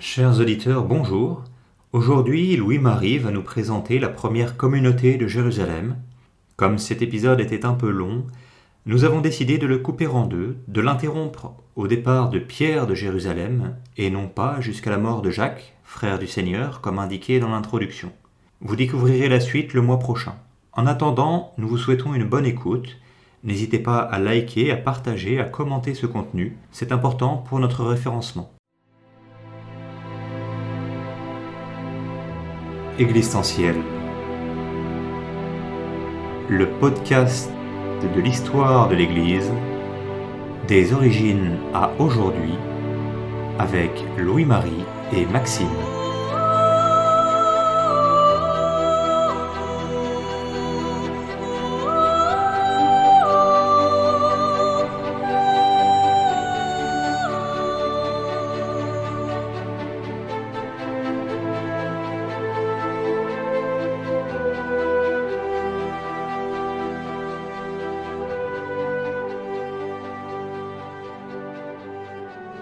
Chers auditeurs, bonjour. Aujourd'hui, Louis-Marie va nous présenter la première communauté de Jérusalem. Comme cet épisode était un peu long, nous avons décidé de le couper en deux, de l'interrompre au départ de Pierre de Jérusalem, et non pas jusqu'à la mort de Jacques, frère du Seigneur, comme indiqué dans l'introduction. Vous découvrirez la suite le mois prochain. En attendant, nous vous souhaitons une bonne écoute. N'hésitez pas à liker, à partager, à commenter ce contenu. C'est important pour notre référencement. Existentiel, le podcast de l'histoire de l'Église, des origines à aujourd'hui, avec Louis-Marie et Maxime.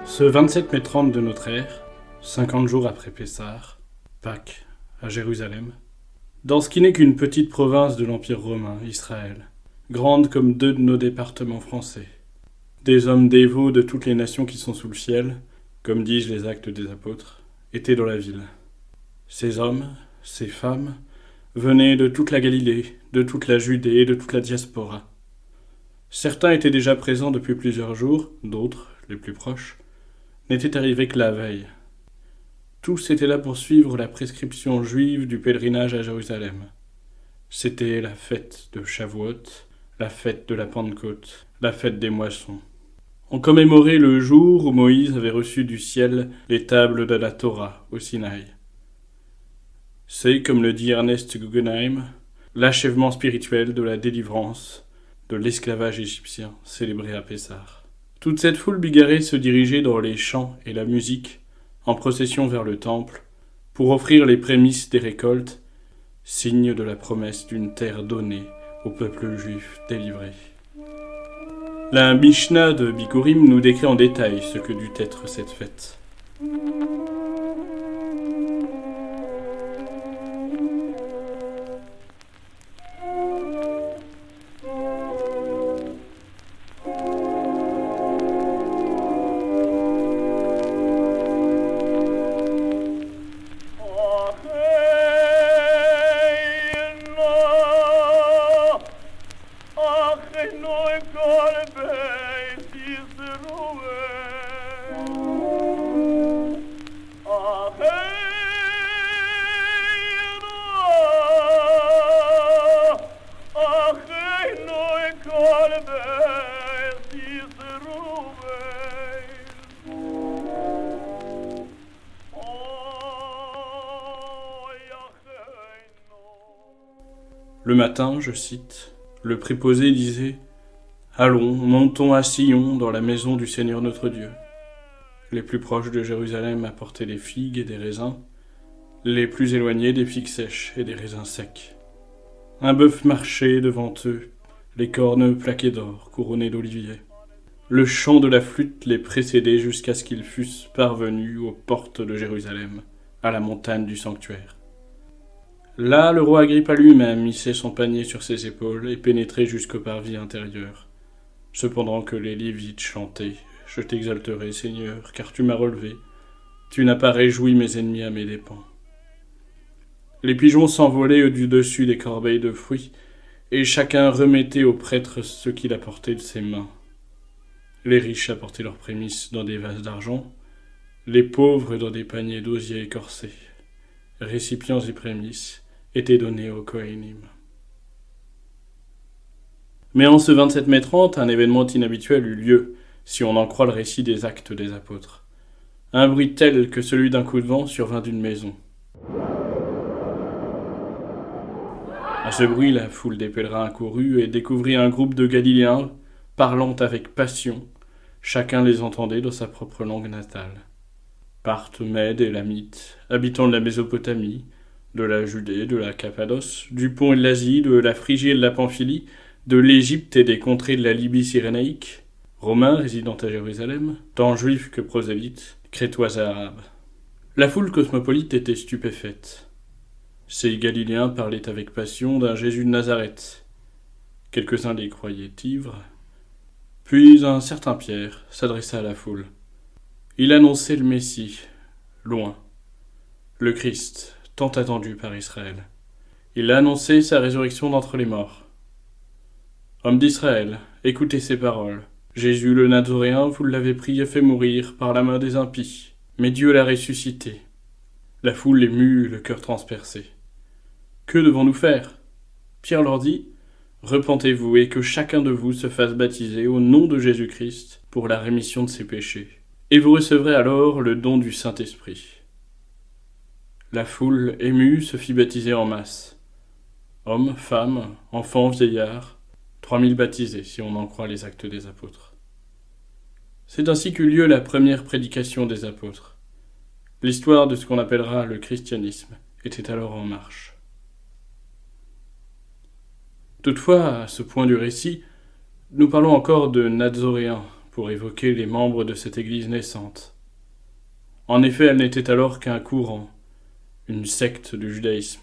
Ce 27 mai 30 de notre ère, 50 jours après Pessah, Pâques, à Jérusalem, dans ce qui n'est qu'une petite province de l'Empire romain, Israël, grande comme 2 de nos départements français, des hommes dévots de toutes les nations qui sont sous le ciel, comme disent les Actes des Apôtres, étaient dans la ville. Ces hommes, ces femmes, venaient de toute la Galilée, de toute la Judée et de toute la diaspora. Certains étaient déjà présents depuis plusieurs jours, d'autres, les plus proches, n'étaient arrivés que la veille. Tous étaient là pour suivre la prescription juive du pèlerinage à Jérusalem. C'était la fête de Shavuot, la fête de la Pentecôte, la fête des moissons. On commémorait le jour où Moïse avait reçu du ciel les tables de la Torah au Sinaï. C'est, comme le dit Ernest Guggenheim, l'achèvement spirituel de la délivrance de l'esclavage égyptien célébré à Pessah. Toute cette foule bigarrée se dirigeait dans les chants et la musique, en procession vers le temple, pour offrir les prémices des récoltes, signe de la promesse d'une terre donnée au peuple juif délivré. La Mishnah de Bikurim nous décrit en détail ce que dut être cette fête. Le matin, je cite, le préposé disait « Allons, montons à Sion, dans la maison du Seigneur notre Dieu. » Les plus proches de Jérusalem apportaient des figues et des raisins, les plus éloignés des figues sèches et des raisins secs. Un bœuf marchait devant eux, les cornes plaquées d'or, couronnées d'oliviers. Le chant de la flûte les précédait jusqu'à ce qu'ils fussent parvenus aux portes de Jérusalem, à la montagne du sanctuaire. Là, le roi Agrippa lui-même hissait son panier sur ses épaules et pénétrait jusqu'au parvis intérieur. Cependant que les Lévites chantaient « Je t'exalterai, Seigneur, car tu m'as relevé. Tu n'as pas réjoui mes ennemis à mes dépens. » Les pigeons s'envolaient du dessus des corbeilles de fruits, et chacun remettait au prêtre ce qu'il apportait de ses mains. Les riches apportaient leurs prémices dans des vases d'argent, les pauvres dans des paniers d'osier écorcés. Récipients et prémices étaient donnés aux Kohanim. Mais en ce 27 mai 30, un événement inhabituel eut lieu, si on en croit le récit des Actes des Apôtres. Un bruit tel que celui d'un coup de vent survint d'une maison. À ce bruit, la foule des pèlerins accourut et découvrit un groupe de Galiléens parlant avec passion. Chacun les entendait dans sa propre langue natale. Parthes, Mèdes et Lamites, habitants de la Mésopotamie, de la Judée, de la Cappadoce, du Pont et de l'Asie, de la Phrygie et de la Pamphylie, de l'Égypte et des contrées de la Libye cyrénaïque, Romains résidant à Jérusalem, tant juifs que prosélytes, crétois et arabes. La foule cosmopolite était stupéfaite. Ces Galiléens parlaient avec passion d'un Jésus de Nazareth. Quelques-uns les croyaient ivres. Puis un certain Pierre s'adressa à la foule. Il annonçait le Messie, loin, le Christ, tant attendu par Israël. Il annonçait sa résurrection d'entre les morts. Hommes d'Israël, écoutez ces paroles. Jésus le Nazaréen, vous l'avez pris et fait mourir par la main des impies, mais Dieu l'a ressuscité. La foule émue, le cœur transpercé. Que devons-nous faire ? Pierre leur dit, repentez-vous et que chacun de vous se fasse baptiser au nom de Jésus-Christ pour la rémission de ses péchés. Et vous recevrez alors le don du Saint-Esprit. La foule émue se fit baptiser en masse. Hommes, femmes, enfants, vieillards, 3000 baptisés si on en croit les actes des apôtres. C'est ainsi qu'eut lieu la première prédication des apôtres. L'histoire de ce qu'on appellera le christianisme était alors en marche. Toutefois, à ce point du récit, nous parlons encore de Nazaréens pour évoquer les membres de cette église naissante. En effet, elle n'était alors qu'un courant, une secte du judaïsme,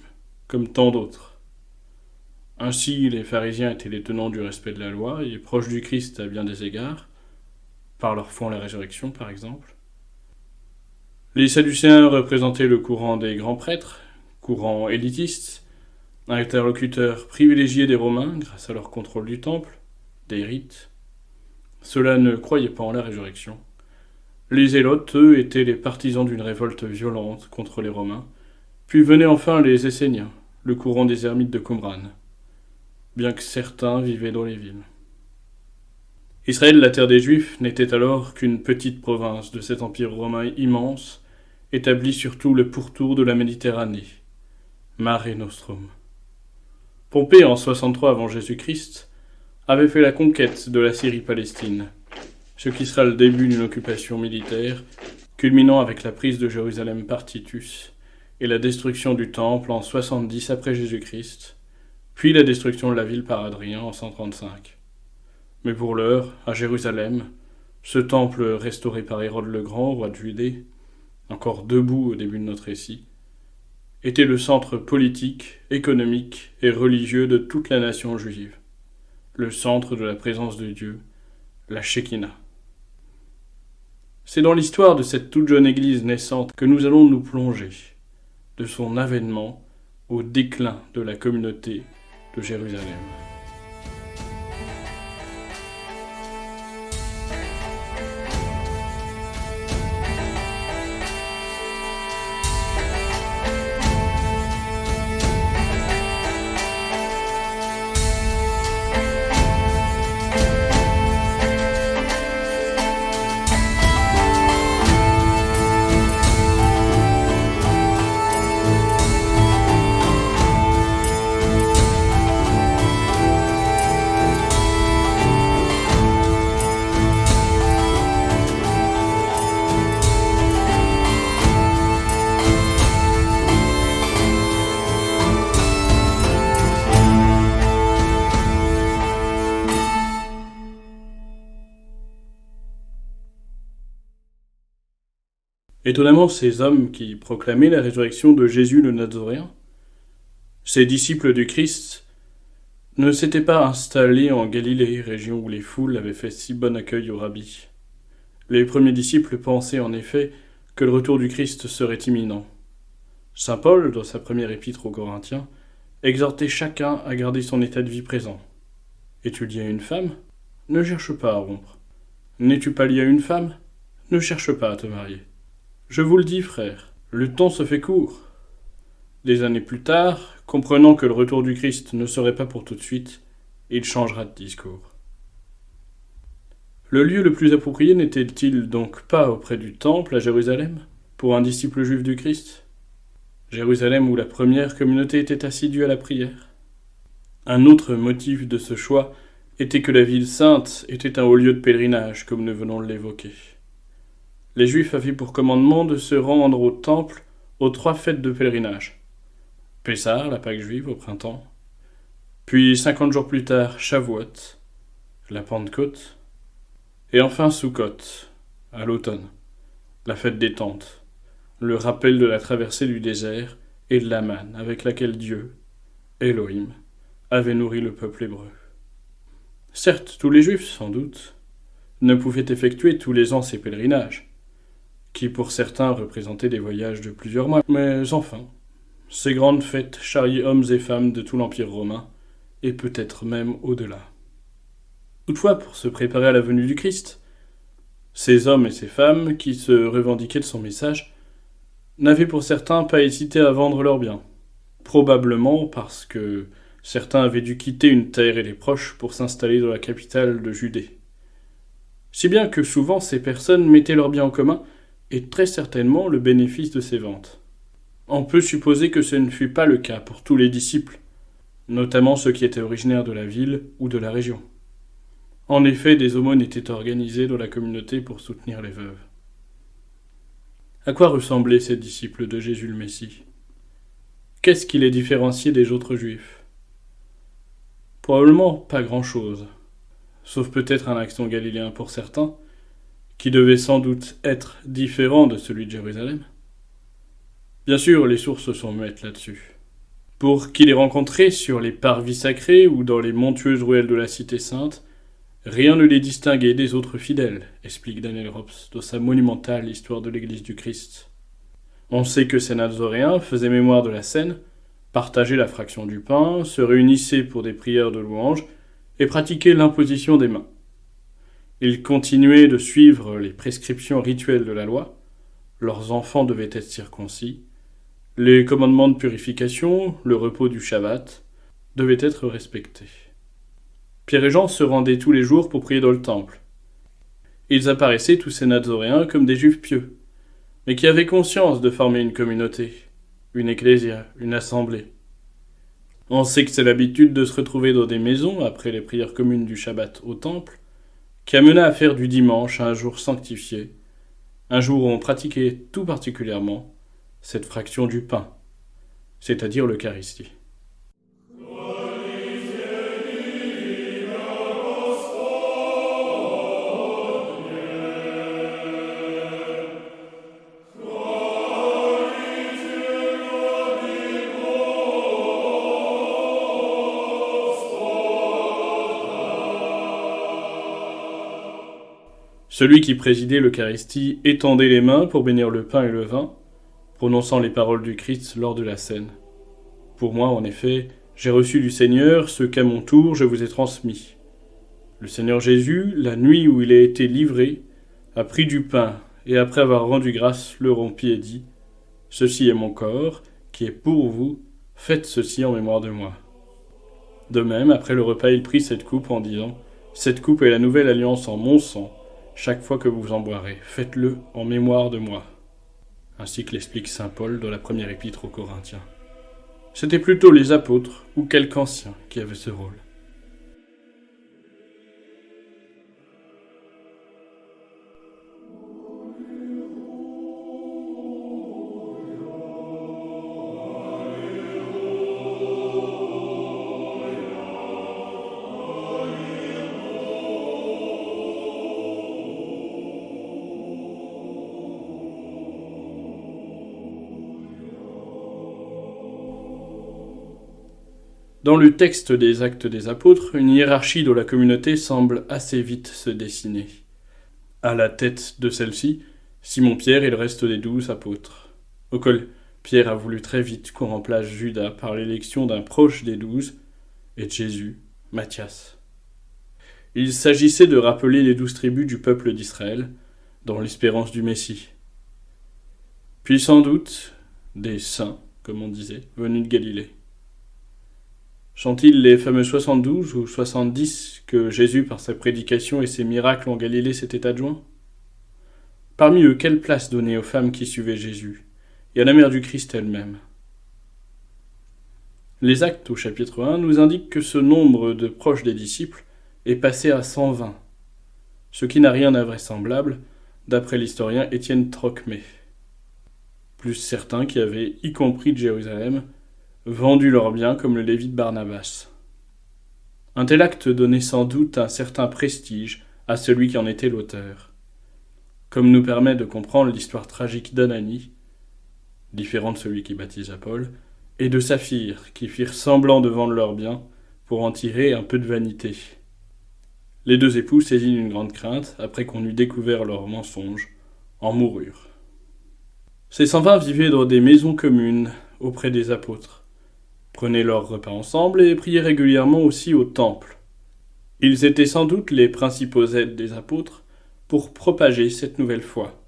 comme tant d'autres. Ainsi, les pharisiens étaient les tenants du respect de la loi et proches du Christ à bien des égards, par leur foi en la résurrection par exemple. Les Sadducéens représentaient le courant des grands prêtres, courant élitiste, interlocuteurs privilégiés des Romains grâce à leur contrôle du temple, des rites. Ceux-là ne croyaient pas en la résurrection. Les Zélotes, eux, étaient les partisans d'une révolte violente contre les Romains. Puis venaient enfin les Esséniens, le courant des ermites de Qumran, bien que certains vivaient dans les villes. Israël, la terre des Juifs, n'était alors qu'une petite province de cet empire romain immense, établi sur tout le pourtour de la Méditerranée, Mare Nostrum. Pompée, en 63 avant Jésus-Christ, avait fait la conquête de la Syrie-Palestine, ce qui sera le début d'une occupation militaire, culminant avec la prise de Jérusalem par Titus et la destruction du Temple en 70 après Jésus-Christ, puis la destruction de la ville par Hadrien en 135. Mais pour l'heure, à Jérusalem, ce temple restauré par Hérode le Grand, roi de Judée, encore debout au début de notre récit, était le centre politique, économique et religieux de toute la nation juive, le centre de la présence de Dieu, la Shekinah. C'est dans l'histoire de cette toute jeune église naissante que nous allons nous plonger, de son avènement au déclin de la communauté de Jérusalem. Étonnamment, ces hommes qui proclamaient la résurrection de Jésus le Nazaréen, ces disciples du Christ, ne s'étaient pas installés en Galilée, région où les foules avaient fait si bon accueil au rabbi. Les premiers disciples pensaient en effet que le retour du Christ serait imminent. Saint Paul, dans sa première épître aux Corinthiens, exhortait chacun à garder son état de vie présent. Es-tu lié à une femme ? Ne cherche pas à rompre. N'es-tu pas lié à une femme ? Ne cherche pas à te marier. Je vous le dis, frère, le temps se fait court. Des années plus tard, comprenant que le retour du Christ ne serait pas pour tout de suite, il changera de discours. Le lieu le plus approprié n'était-il donc pas auprès du Temple à Jérusalem, pour un disciple juif du Christ ? Jérusalem où la première communauté était assidue à la prière. Un autre motif de ce choix était que la ville sainte était un haut lieu de pèlerinage, comme nous venons de l'évoquer. Les Juifs avaient pour commandement de se rendre au temple aux 3 fêtes de pèlerinage. Pessah, la Pâque juive, au printemps. Puis 50 jours plus tard, Shavuot, la Pentecôte. Et enfin Sukkot, à l'automne, la fête des tentes, le rappel de la traversée du désert et de la manne avec laquelle Dieu, Elohim, avait nourri le peuple hébreu. Certes, tous les Juifs, sans doute, ne pouvaient effectuer tous les ans ces pèlerinages, qui pour certains représentaient des voyages de plusieurs mois, mais enfin, ces grandes fêtes charriaient hommes et femmes de tout l'Empire romain, et peut-être même au-delà. Toutefois, pour se préparer à la venue du Christ, ces hommes et ces femmes, qui se revendiquaient de son message, n'avaient pour certains pas hésité à vendre leurs biens, probablement parce que certains avaient dû quitter une terre et les proches pour s'installer dans la capitale de Judée. Si bien que souvent ces personnes mettaient leurs biens en commun, et très certainement le bénéfice de ces ventes. On peut supposer que ce ne fut pas le cas pour tous les disciples, notamment ceux qui étaient originaires de la ville ou de la région. En effet, des aumônes étaient organisées dans la communauté pour soutenir les veuves. À quoi ressemblaient ces disciples de Jésus le Messie ? Qu'est-ce qui les différenciait des autres juifs ? Probablement pas grand-chose, sauf peut-être un accent galiléen pour certains, qui devait sans doute être différent de celui de Jérusalem. Bien sûr, les sources sont muettes là-dessus. Pour qui les rencontrait sur les parvis sacrés ou dans les montueuses ruelles de la cité sainte, rien ne les distinguait des autres fidèles, explique Daniel Rops dans sa monumentale Histoire de l'Église du Christ. On sait que ces Nazoréens faisaient mémoire de la scène, partageaient la fraction du pain, se réunissaient pour des prières de louange et pratiquaient l'imposition des mains. Ils continuaient de suivre les prescriptions rituelles de la loi, leurs enfants devaient être circoncis, les commandements de purification, le repos du Shabbat, devaient être respectés. Pierre et Jean se rendaient tous les jours pour prier dans le temple. Ils apparaissaient, tous ces Nazoréens, comme des Juifs pieux, mais qui avaient conscience de former une communauté, une ecclésia, une assemblée. On sait que c'est l'habitude de se retrouver dans des maisons après les prières communes du Shabbat au temple, qui amena à faire du dimanche un jour sanctifié, un jour où on pratiquait tout particulièrement cette fraction du pain, c'est-à-dire l'Eucharistie. Celui qui présidait l'Eucharistie étendait les mains pour bénir le pain et le vin, prononçant les paroles du Christ lors de la scène. Pour moi, en effet, j'ai reçu du Seigneur ce qu'à mon tour je vous ai transmis. Le Seigneur Jésus, la nuit où il a été livré, a pris du pain et après avoir rendu grâce, le rompit et dit « Ceci est mon corps, qui est pour vous, faites ceci en mémoire de moi. » De même, après le repas, il prit cette coupe en disant « Cette coupe est la nouvelle alliance en mon sang. Chaque fois que vous en boirez, faites-le en mémoire de moi. » Ainsi que l'explique saint Paul dans la première épître aux Corinthiens. C'était plutôt les apôtres ou quelques anciens qui avaient ce rôle. Dans le texte des Actes des Apôtres, une hiérarchie de la communauté semble assez vite se dessiner. À la tête de celle-ci, Simon-Pierre et le reste des 12 apôtres. Auquel Pierre a voulu très vite qu'on remplace Judas par l'élection d'un proche des 12, et de Jésus, Matthias. Il s'agissait de rappeler les 12 tribus du peuple d'Israël, dans l'espérance du Messie. Puis sans doute, des saints, comme on disait, venus de Galilée. Sont-ils les fameux 72 ou 70 que Jésus, par sa prédication et ses miracles en Galilée, s'était adjoint ? Parmi eux, quelle place donner aux femmes qui suivaient Jésus, et à la mère du Christ elle-même ? Les Actes, au chapitre 1, nous indiquent que ce nombre de proches des disciples est passé à 120, ce qui n'a rien d'invraisemblable, d'après l'historien Étienne Trocmé. Plus certains qui avaient, y compris de Jérusalem, vendu leurs biens comme le Lévite Barnabas. Un tel acte donnait sans doute un certain prestige à celui qui en était l'auteur. Comme nous permet de comprendre l'histoire tragique d'Ananie, différent de celui qui baptisa Paul, et de Saphir, qui firent semblant de vendre leurs biens pour en tirer un peu de vanité. Les deux époux, saisis d'une grande crainte, après qu'on eut découvert leurs mensonges, en moururent. Ces 120 vivaient dans des maisons communes, auprès des apôtres, prenaient leurs repas ensemble et priaient régulièrement aussi au temple. Ils étaient sans doute les principaux aides des apôtres pour propager cette nouvelle foi.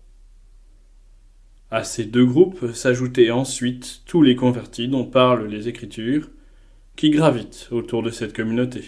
À ces deux groupes s'ajoutaient ensuite tous les convertis dont parlent les Écritures, qui gravitent autour de cette communauté.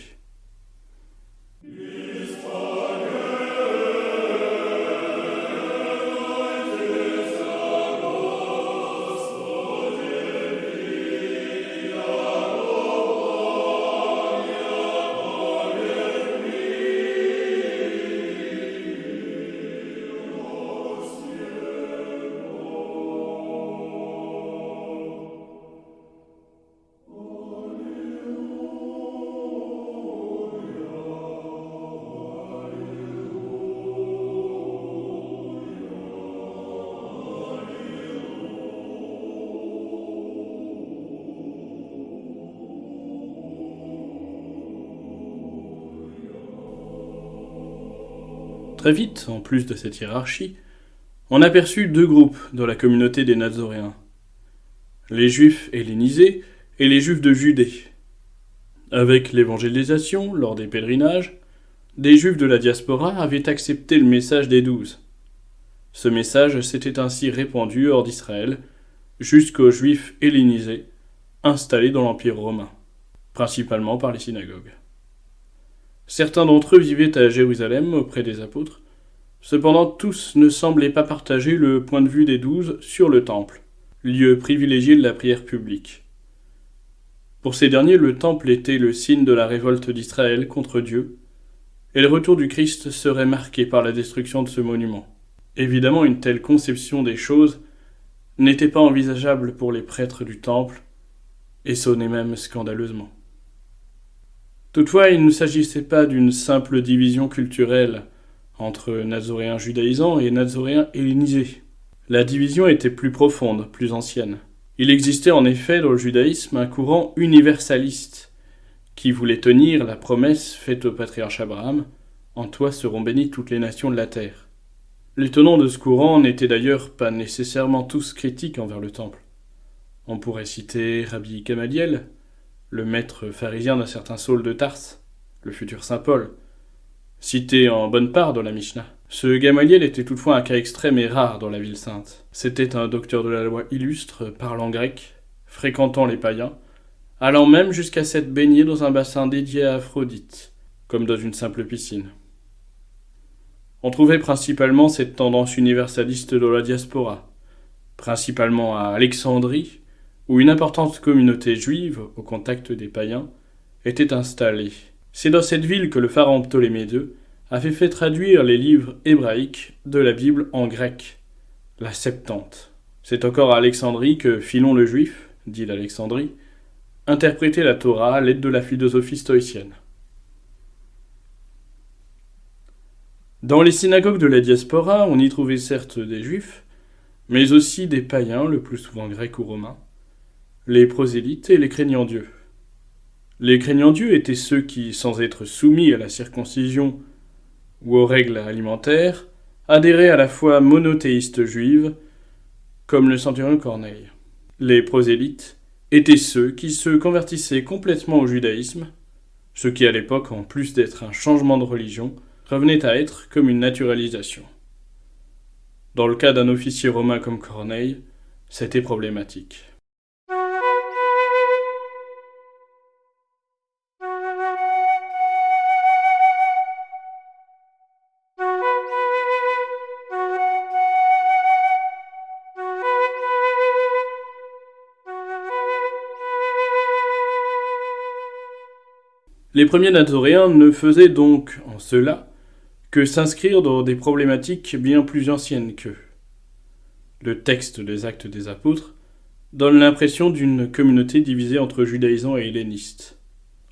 Très vite, en plus de cette hiérarchie, on aperçut deux groupes dans la communauté des Nazoréens, les Juifs hellénisés et les Juifs de Judée. Avec l'évangélisation, lors des pèlerinages, des Juifs de la diaspora avaient accepté le message des 12. Ce message s'était ainsi répandu hors d'Israël jusqu'aux Juifs hellénisés installés dans l'Empire romain, principalement par les synagogues. Certains d'entre eux vivaient à Jérusalem auprès des apôtres. Cependant, tous ne semblaient pas partager le point de vue des 12 sur le temple, lieu privilégié de la prière publique. Pour ces derniers, le temple était le signe de la révolte d'Israël contre Dieu, et le retour du Christ serait marqué par la destruction de ce monument. Évidemment, une telle conception des choses n'était pas envisageable pour les prêtres du temple, et sonnait même scandaleusement. Toutefois, il ne s'agissait pas d'une simple division culturelle entre Nazoréens judaïsants et Nazoréens hellénisés. La division était plus profonde, plus ancienne. Il existait en effet dans le judaïsme un courant universaliste qui voulait tenir la promesse faite au patriarche Abraham « En toi seront bénies toutes les nations de la terre ». Les tenants de ce courant n'étaient d'ailleurs pas nécessairement tous critiques envers le temple. On pourrait citer Rabbi Gamaliel, le maître pharisien d'un certain Saul de Tarse, le futur saint Paul, cité en bonne part dans la Mishnah. Ce Gamaliel était toutefois un cas extrême et rare dans la ville sainte. C'était un docteur de la loi illustre, parlant grec, fréquentant les païens, allant même jusqu'à s'être baigné dans un bassin dédié à Aphrodite, comme dans une simple piscine. On trouvait principalement cette tendance universaliste dans la diaspora, principalement à Alexandrie, où une importante communauté juive, au contact des païens, était installée. C'est dans cette ville que le pharaon Ptolémée II avait fait traduire les livres hébraïques de la Bible en grec, la Septante. C'est encore à Alexandrie que Philon le Juif, dit d'Alexandrie, interprétait la Torah à l'aide de la philosophie stoïcienne. Dans les synagogues de la diaspora, on y trouvait certes des juifs, mais aussi des païens, le plus souvent grecs ou romains, les prosélytes et les craignants Dieu. Les craignants Dieu étaient ceux qui, sans être soumis à la circoncision ou aux règles alimentaires, adhéraient à la foi monothéiste juive, comme le centurion Corneille. Les prosélytes étaient ceux qui se convertissaient complètement au judaïsme, ce qui à l'époque, en plus d'être un changement de religion, revenait à être comme une naturalisation. Dans le cas d'un officier romain comme Corneille, c'était problématique. Les premiers Nazoréens ne faisaient donc, en cela, que s'inscrire dans des problématiques bien plus anciennes qu'eux. Le texte des Actes des Apôtres donne l'impression d'une communauté divisée entre judaïsants et hellénistes.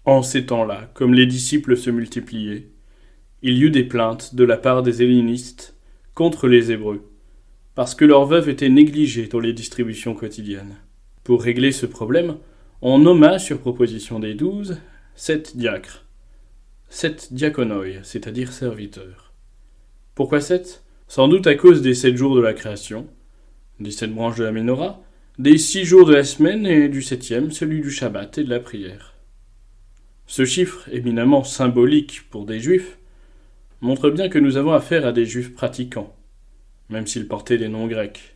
En ces temps-là, comme les disciples se multipliaient, il y eut des plaintes de la part des hellénistes contre les Hébreux, parce que leurs veuves étaient négligées dans les distributions quotidiennes. Pour régler ce problème, on nomma, sur proposition des 12, 7 diacres. 7 diaconoi, c'est-à-dire serviteurs. Pourquoi 7 ? Sans doute à cause des 7 jours de la création, des 7 branches de la Ménorah, des 6 jours de la semaine et du 7e, celui du Shabbat et de la prière. Ce chiffre, éminemment symbolique pour des juifs, montre bien que nous avons affaire à des juifs pratiquants, même s'ils portaient des noms grecs.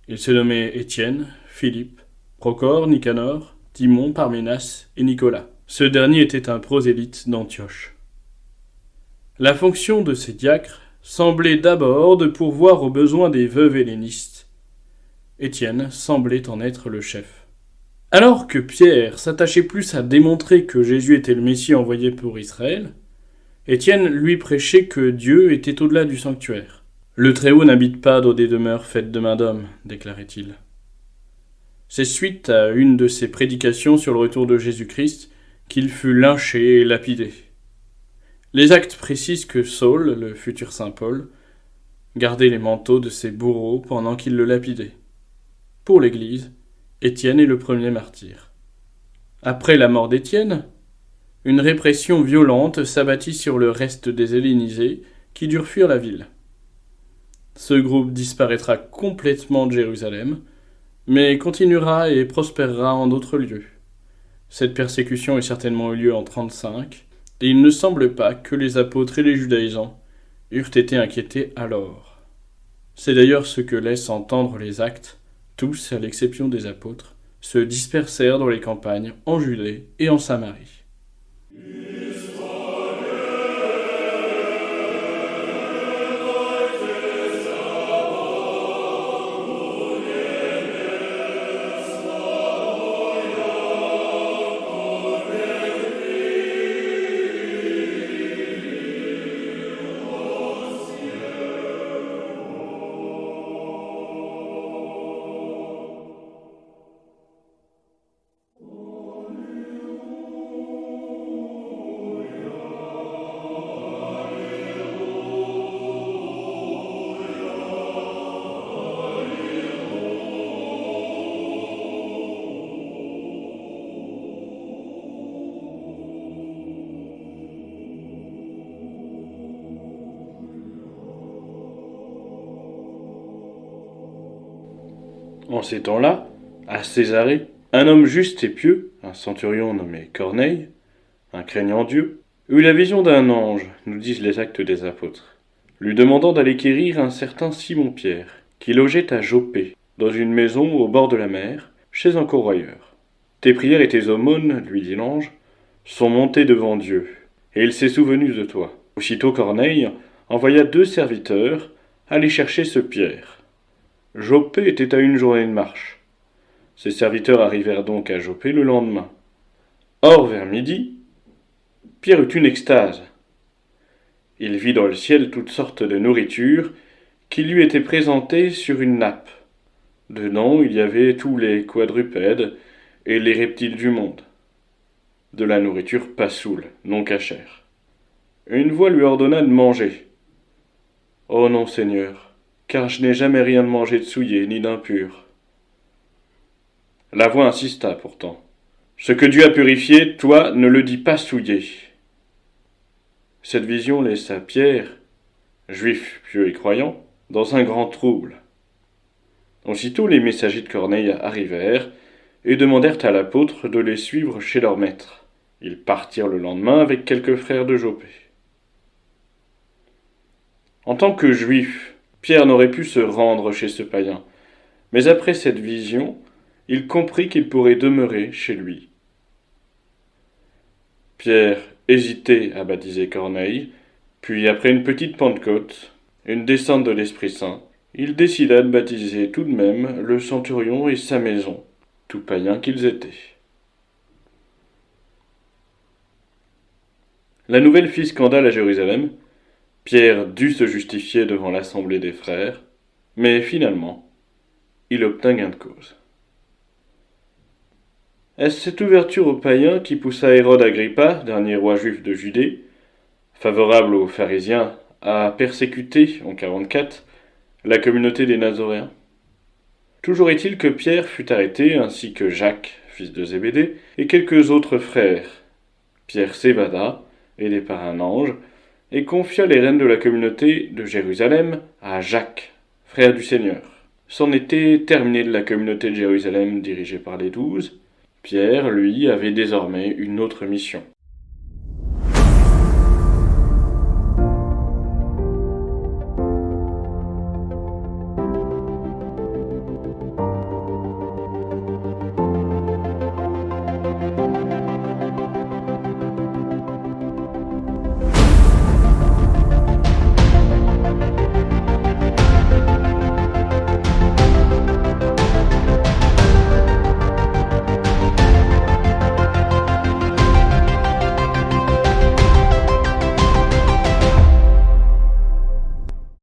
Ils se nommaient Étienne, Philippe, Procore, Nicanor, Timon, Parménas et Nicolas. Ce dernier était un prosélyte d'Antioche. La fonction de ces diacres semblait d'abord de pourvoir aux besoins des veuves hellénistes. Étienne semblait en être le chef. Alors que Pierre s'attachait plus à démontrer que Jésus était le Messie envoyé pour Israël, Étienne lui prêchait que Dieu était au-delà du sanctuaire. « Le Très-Haut n'habite pas dans des demeures faites de main d'homme », déclarait-il. C'est suite à une de ses prédications sur le retour de Jésus-Christ qu'il fut lynché et lapidé. Les actes précisent que Saul, le futur saint Paul, gardait les manteaux de ses bourreaux pendant qu'il le lapidait. Pour l'Église, Étienne est le premier martyr. Après la mort d'Étienne, une répression violente s'abattit sur le reste des hellénisés qui durent fuir la ville. Ce groupe disparaîtra complètement de Jérusalem, mais continuera et prospérera en d'autres lieux. Cette persécution a certainement eu lieu en 35, et il ne semble pas que les apôtres et les judaïsants eurent été inquiétés alors. C'est d'ailleurs ce que laissent entendre les actes. Tous, à l'exception des apôtres, se dispersèrent dans les campagnes en Judée et en Samarie. En ces temps-là, à Césarée, un homme juste et pieux, un centurion nommé Corneille, un craignant Dieu, eut la vision d'un ange, nous disent les actes des apôtres, lui demandant d'aller quérir un certain Simon-Pierre, qui logeait à Joppé, dans une maison au bord de la mer, chez un corroyeur. Tes prières et tes aumônes, lui dit l'ange, sont montées devant Dieu, et il s'est souvenu de toi. Aussitôt Corneille envoya 2 serviteurs aller chercher ce Pierre. Joppé était à une journée de marche. Ces serviteurs arrivèrent donc à Joppé le lendemain. Or, vers midi, Pierre eut une extase. Il vit dans le ciel toutes sortes de nourriture qui lui étaient présentées sur une nappe. Dedans, il y avait tous les quadrupèdes et les reptiles du monde. De la nourriture pas saoule, non cachère. Une voix lui ordonna de manger. « Oh non, Seigneur, car je n'ai jamais rien mangé de souillé ni d'impur. » La voix insista pourtant. « Ce que Dieu a purifié, toi, ne le dis pas souillé. » Cette vision laissa Pierre, juif pieux et croyant, dans un grand trouble. Aussitôt les messagers de Corneille arrivèrent et demandèrent à l'apôtre de les suivre chez leur maître. Ils partirent le lendemain avec quelques frères de Joppé. En tant que juif, Pierre n'aurait pu se rendre chez ce païen, mais après cette vision, il comprit qu'il pourrait demeurer chez lui. Pierre hésitait à baptiser Corneille, puis après une petite Pentecôte, une descente de l'Esprit Saint, il décida de baptiser tout de même le centurion et sa maison, tout païens qu'ils étaient. La nouvelle fit scandale à Jérusalem. Pierre dut se justifier devant l'assemblée des frères, mais finalement, il obtint gain de cause. Est-ce cette ouverture aux païens qui poussa Hérode Agrippa, dernier roi juif de Judée, favorable aux pharisiens, à persécuter, en 44, La communauté des Nazoréens. Toujours est-il que Pierre fut arrêté, ainsi que Jacques, fils de Zébédée, et quelques autres frères. Pierre s'évada, aidé par un ange, et confia les rênes de la communauté de Jérusalem à Jacques, frère du Seigneur. C'en était terminé de la communauté de Jérusalem dirigée par les 12. Pierre, lui, avait désormais une autre mission.